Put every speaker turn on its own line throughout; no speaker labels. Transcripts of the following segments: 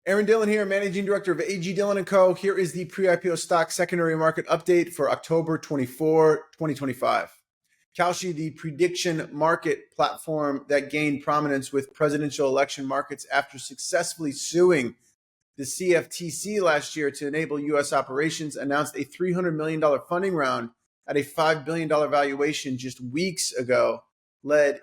Aaron Dillon here, Managing Director of AG Dillon & Co. Here is the pre-IPO stock secondary market update for October 24, 2025. Kalshi, the prediction market platform that gained prominence with presidential election markets after successfully suing the CFTC last year to enable U.S. operations, announced a $300 million funding round at a $5 billion valuation just weeks ago,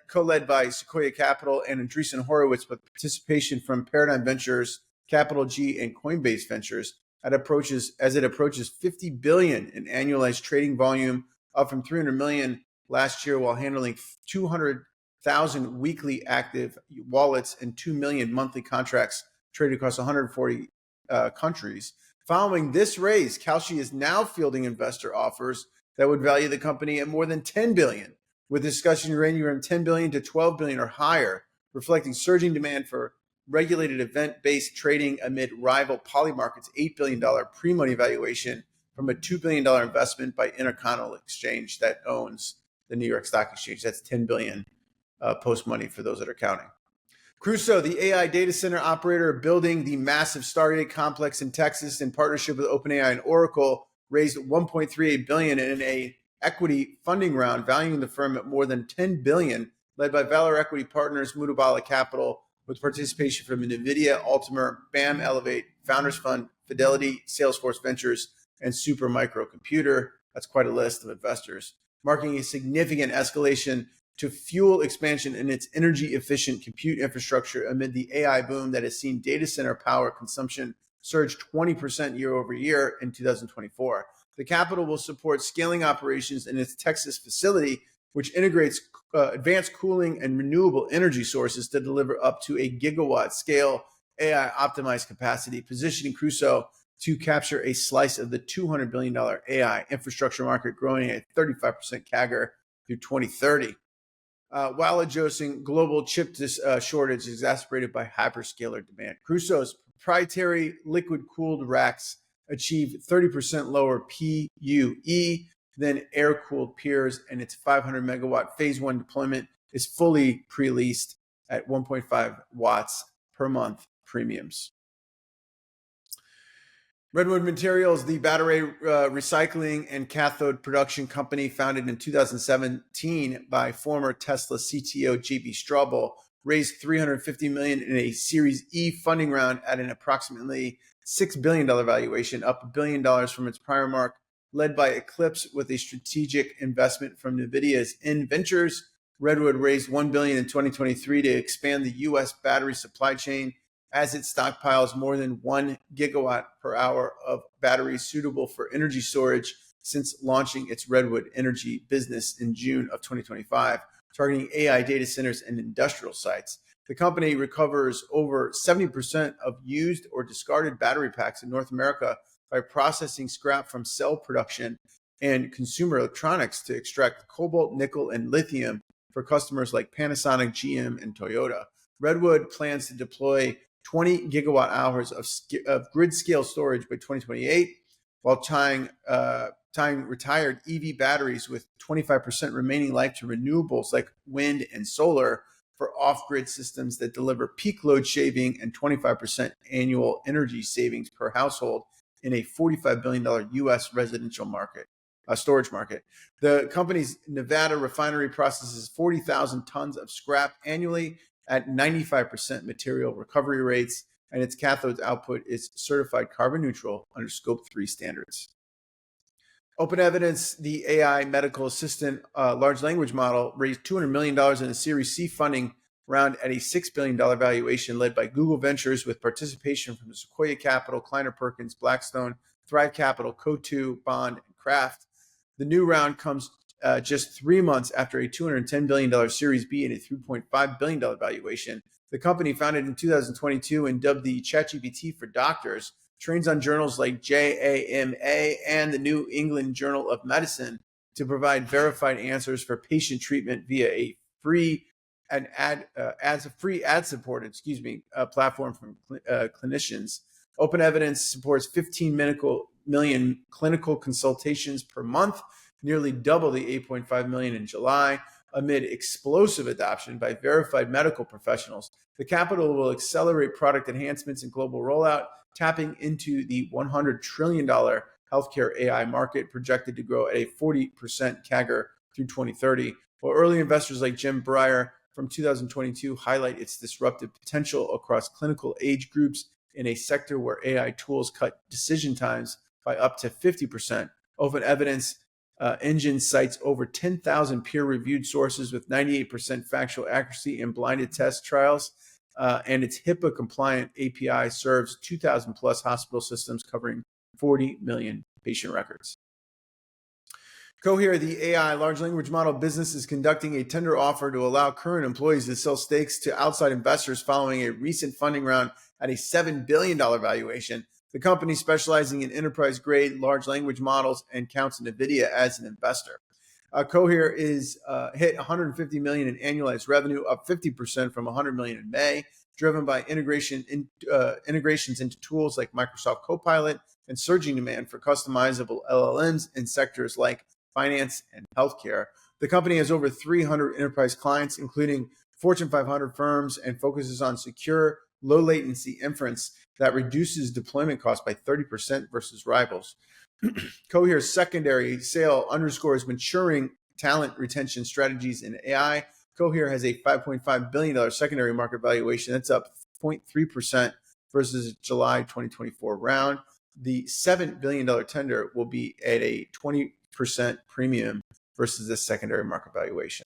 co-led by Sequoia Capital and Andreessen Horowitz, with participation from Paradigm Ventures, Capital G, and Coinbase Ventures as it approaches $50 billion in annualized trading volume, up from $300 million last year, while handling 200,000 weekly active wallets and 2 million monthly contracts traded across 140 countries. Following this raise, Kalshi is now fielding investor offers that would value the company at more than $10 billion, with discussion ranging from $10 billion to $12 billion or higher, reflecting surging demand for regulated event-based trading amid rival Polymarket's $8 billion pre-money valuation from a $2 billion investment by Intercontinental Exchange that owns the New York Stock Exchange. That's $10 billion post-money for those that are counting. Crusoe, the AI data center operator building the massive Stargate complex in Texas in partnership with OpenAI and Oracle, raised $1.38 billion in an equity funding round, valuing the firm at more than $10 billion, led by Valor Equity Partners, Mutabala Capital, with participation from NVIDIA, Altimer, BAM Elevate, Founders Fund, Fidelity, Salesforce Ventures, and Supermicro Computer. That's quite a list of investors, marking a significant escalation to fuel expansion in its energy-efficient compute infrastructure amid the AI boom that has seen data center power consumption surge 20% year over year in 2024. The capital will support scaling operations in its Texas facility, which integrates advanced cooling and renewable energy sources to deliver up to a gigawatt scale AI-optimized capacity, positioning Crusoe to capture a slice of the $200 billion AI infrastructure market, growing at 35% CAGR through 2030. While addressing global chip shortage exacerbated by hyperscaler demand. Crusoe's proprietary liquid-cooled racks achieve 30% lower PUE than air-cooled peers, and its 500 megawatt phase one deployment is fully pre-leased at 1.5 watts per month premiums. Redwood Materials, the battery recycling and cathode production company founded in 2017 by former Tesla CTO J.B. Straubel, raised $350 million in a Series E funding round at an approximately $6 billion valuation, up $1 billion from its prior mark, led by Eclipse with a strategic investment from NVIDIA's InVentures. Redwood raised $1 billion in 2023 to expand the U.S. battery supply chain as it stockpiles more than 1 gigawatt per hour of batteries suitable for energy storage since launching its Redwood Energy business in June of 2025, targeting AI data centers and industrial sites. The company recovers over 70% of used or discarded battery packs in North America by processing scrap from cell production and consumer electronics to extract cobalt, nickel, and lithium for customers like Panasonic, GM, and Toyota. Redwood plans to deploy 20 gigawatt hours of grid scale storage by 2028, while tying retired EV batteries with 25% remaining life to renewables like wind and solar for off-grid systems that deliver peak load shaving and 25% annual energy savings per household in a $45 billion U.S. residential storage market. The company's Nevada refinery processes 40,000 tons of scrap annually at 95% material recovery rates, and its cathodes output is certified carbon neutral under Scope 3 standards. OpenEvidence, the AI medical assistant large language model, raised $200 million in a Series C funding round at a $6 billion valuation, led by Google Ventures, with participation from Sequoia Capital, Kleiner Perkins, Blackstone, Thrive Capital, Co2, Bond, and Kraft. The new round comes just 3 months after a $210 billion Series B and a $3.5 billion valuation. The company, founded in 2022 and dubbed the ChatGPT for doctors, trains on journals like JAMA and the New England Journal of Medicine to provide verified answers for patient treatment via a free ad-supported platform from clinicians. OpenEvidence supports 15 million clinical consultations per month, nearly double the 8.5 million in July. amid explosive adoption by verified medical professionals. The capital will accelerate product enhancements and global rollout, tapping into the $100 trillion healthcare AI market projected to grow at a 40% CAGR through 2030. While early investors like Jim Breyer from 2022 highlight its disruptive potential across clinical age groups in a sector where AI tools cut decision times by up to 50%. OpenEvidence engine cites over 10,000 peer-reviewed sources with 98% factual accuracy in blinded test trials, and its HIPAA-compliant API serves 2,000 plus hospital systems covering 40 million patient records. Cohere, the AI large language model business, is conducting a tender offer to allow current employees to sell stakes to outside investors following a recent funding round at a $7 billion valuation. The company, specializing in enterprise-grade large language models, and counts NVIDIA as an investor. Cohere is hit $150 million in annualized revenue, up 50% from $100 million in May, driven by integrations into tools like Microsoft Copilot and surging demand for customizable LLMs in sectors like finance and healthcare. The company has over 300 enterprise clients, including Fortune 500 firms, and focuses on secure, low latency inference that reduces deployment costs by 30% versus rivals. Cohere's secondary sale underscores maturing talent retention strategies in AI. Cohere has a $5.5 billion secondary market valuation. That's up 0.3% versus July 2024 round. The $7 billion tender will be at a 20% premium versus the secondary market valuation.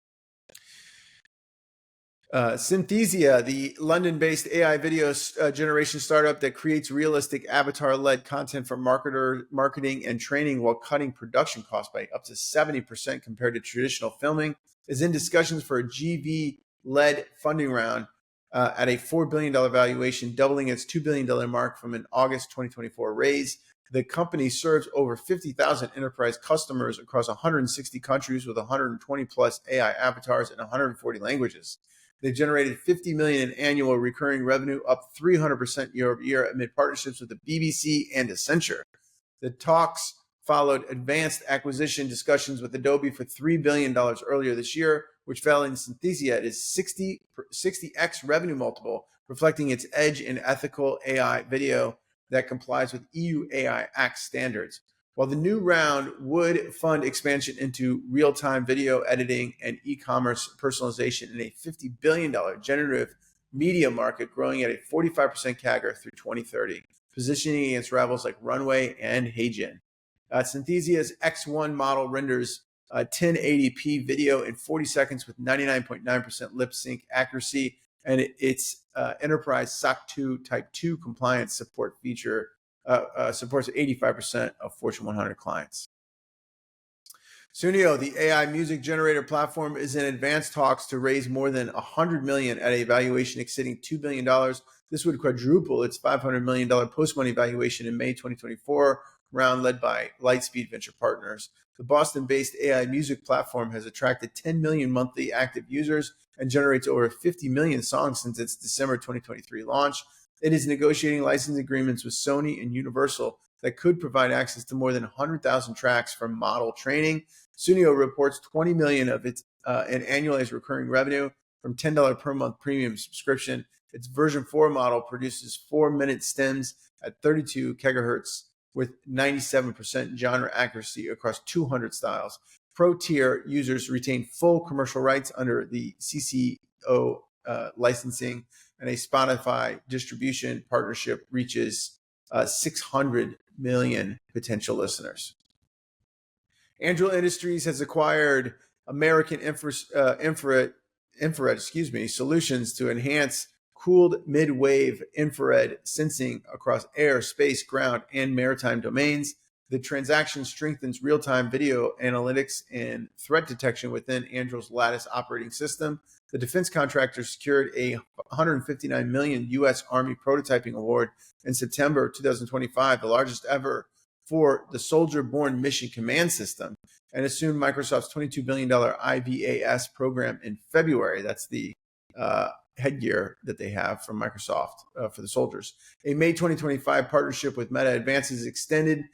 Synthesia, the London-based AI video generation startup that creates realistic avatar-led content for marketing and training while cutting production costs by up to 70% compared to traditional filming, is in discussions for a GV-led funding round at a $4 billion valuation, doubling its $2 billion mark from an August 2024 raise. The company serves over 50,000 enterprise customers across 160 countries with 120 plus AI avatars in 140 languages. They've generated $50 million in annual recurring revenue, up 300% year over year, amid partnerships with the BBC and Accenture. The talks followed advanced acquisition discussions with Adobe for $3 billion earlier this year, which fell in Synthesia at its 60x revenue multiple, reflecting its edge in ethical AI video that complies with EU AI Act standards. While the new round would fund expansion into real-time video editing and e-commerce personalization in a $50 billion generative media market growing at a 45% CAGR through 2030, positioning against rivals like Runway and Heijin. Synthesia's X1 model renders 1080p video in 40 seconds with 99.9% lip sync accuracy, and its enterprise SOC 2 Type 2 compliance support feature supports 85% of Fortune 100 clients. Suno, the AI music generator platform, is in advanced talks to raise more than $100 million at a valuation exceeding $2 billion. This would quadruple its $500 million post-money valuation in May 2024 round led by Lightspeed Venture Partners. The Boston-based AI music platform has attracted 10 million monthly active users and generates over 50 million songs since its December 2023 launch. It is negotiating license agreements with Sony and Universal that could provide access to more than 100,000 tracks for model training. Suno reports $20 million of its in annualized recurring revenue from $10 per month premium subscription. Its version 4 model produces 4-minute stems at 32 gigahertz with 97% genre accuracy across 200 styles. Pro tier users retain full commercial rights under the CCO licensing, and a Spotify distribution partnership reaches 600 million potential listeners. Anduril Industries has acquired American infrared solutions to enhance cooled mid-wave infrared sensing across air, space, ground, and maritime domains. The transaction strengthens real-time video analytics and threat detection within Anduril's Lattice operating system. The defense contractor secured a $159 million U.S. Army prototyping award in September 2025, the largest ever for the Soldier-Borne Mission Command System, and assumed Microsoft's $22 billion IVAS program in February. That's the headgear that they have from Microsoft for the soldiers. A May 2025 partnership with Meta advances extended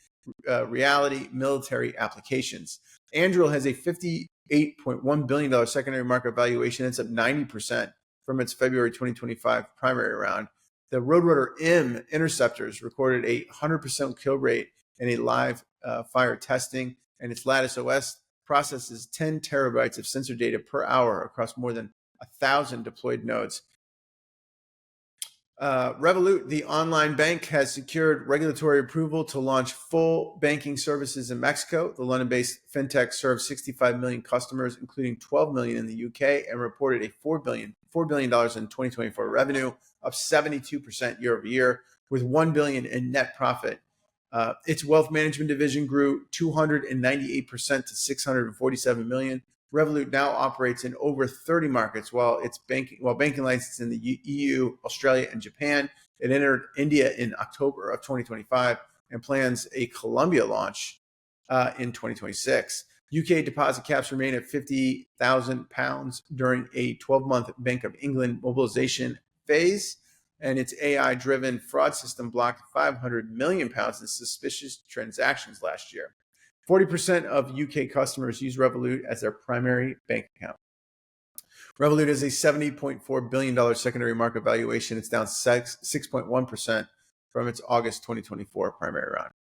reality military applications. Anduril has a $50 $8.1 billion secondary market valuation. It's up 90% from its February 2025 primary round. The Roadrunner M interceptors recorded a 100% kill rate in a live fire testing, and its Lattice OS processes 10 terabytes of sensor data per hour across more than 1,000 deployed nodes. Revolut, the online bank, has secured regulatory approval to launch full banking services in Mexico. The London-based fintech serves 65 million customers, including 12 million in the UK, and reported a $4 billion in 2024 revenue, up 72% year over year, with $1 billion in net profit. Its wealth management division grew 298% to 647 million. Revolut now operates in over 30 markets, while banking license in the EU, Australia, and Japan. It entered India in October of 2025 and plans a Colombia launch in 2026. UK deposit caps remain at £50,000 during a 12-month Bank of England mobilization phase, and its AI-driven fraud system blocked £500 million in suspicious transactions last year. 40% of UK customers use Revolut as their primary bank account. Revolut has a $70.4 billion secondary market valuation. It's down 6.1% from its August 2024 primary round.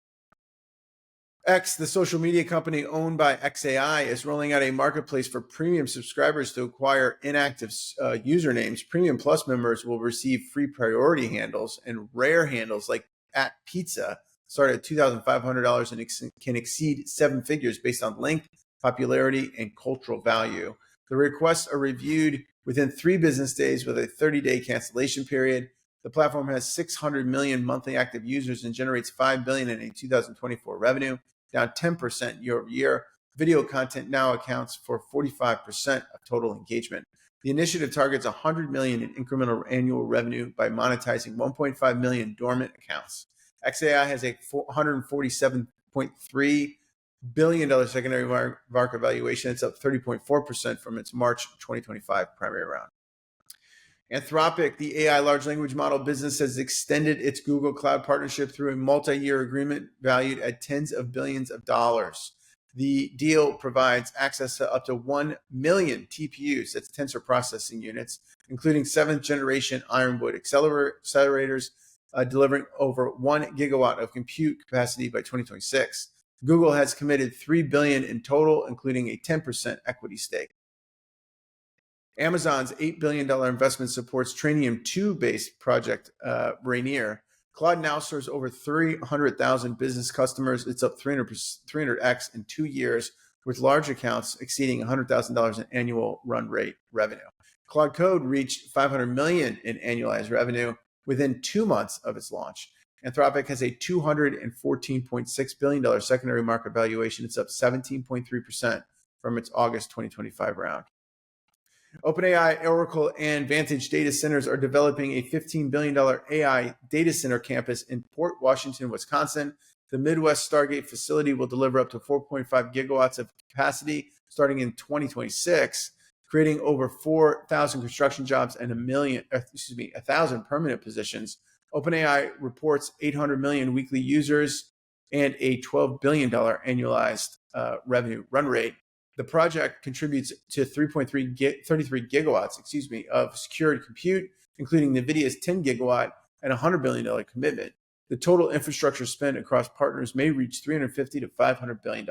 X, the social media company owned by XAI, is rolling out a marketplace for premium subscribers to acquire inactive usernames. Premium Plus members will receive free priority handles, and rare handles like @pizza start at $2,500 and can exceed seven figures based on length, popularity, and cultural value. The requests are reviewed within 3 business days with a 30-day cancellation period. The platform has 600 million monthly active users and generates $5 billion in 2024 revenue, down 10% year over year. Video content now accounts for 45% of total engagement. The initiative targets 100 million in incremental annual revenue by monetizing 1.5 million dormant accounts. XAI has a $147.3 billion secondary market valuation. It's up 30.4% from its March 2025 primary round. Anthropic, the AI large language model business, has extended its Google Cloud partnership through a multi-year agreement valued at tens of billions of dollars. The deal provides access to up to 1 million TPUs, that's tensor processing units, including 7th generation Ironwood accelerators, delivering over 1 gigawatt of compute capacity by 2026. Google has committed $3 billion in total, including a 10% equity stake. Amazon's $8 billion investment supports Trainium 2-based project Rainier. Claude now serves over 300,000 business customers. It's up 300x in 2 years, with large accounts exceeding $100,000 in annual run rate revenue. Claude Code reached 500 million in annualized revenue within 2 months of its launch. Anthropic has a $214.6 billion secondary market valuation. It's up 17.3% from its August 2025 round. OpenAI, Oracle, and Vantage Data Centers are developing a $15 billion AI data center campus in Port Washington, Wisconsin. The Midwest Stargate facility will deliver up to 4.5 gigawatts of capacity starting in 2026, creating over 4,000 construction jobs and 1,000 permanent positions. OpenAI reports 800 million weekly users and a $12 billion annualized revenue run rate. The project contributes to 33 gigawatts of secured compute, including NVIDIA's 10 gigawatt and $100 billion commitment. The total infrastructure spent across partners may reach $350 to $500 billion.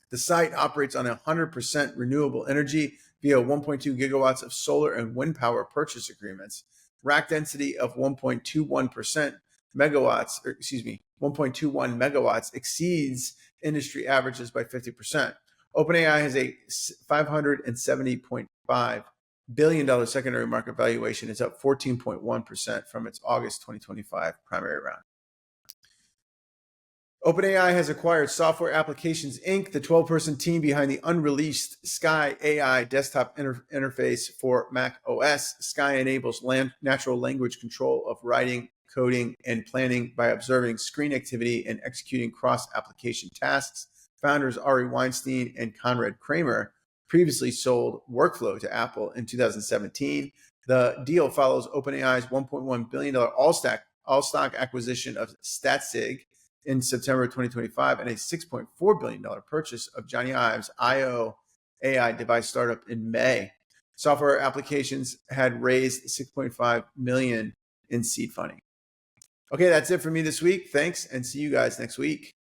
The site operates on 100% renewable energy via 1.2 gigawatts of solar and wind power purchase agreements. Rack density of 1.21 megawatts exceeds industry averages by 50%. OpenAI has a $570.5 billion secondary market valuation. It's up 14.1% from its August 2025 primary round. OpenAI has acquired Software Applications Inc., the 12-person team behind the unreleased Sky AI desktop interface for Mac OS. Sky enables natural language control of writing, coding, and planning by observing screen activity and executing cross-application tasks. Founders Ari Weinstein and Conrad Kramer previously sold Workflow to Apple in 2017. The deal follows OpenAI's $1.1 billion all-stock acquisition of StatSig in September 2025 and a $6.4 billion purchase of Johnny Ive's IO AI device startup in May. Software applications had raised 6.5 million in seed funding. Okay, that's it for me this week. Thanks, and see you guys next week.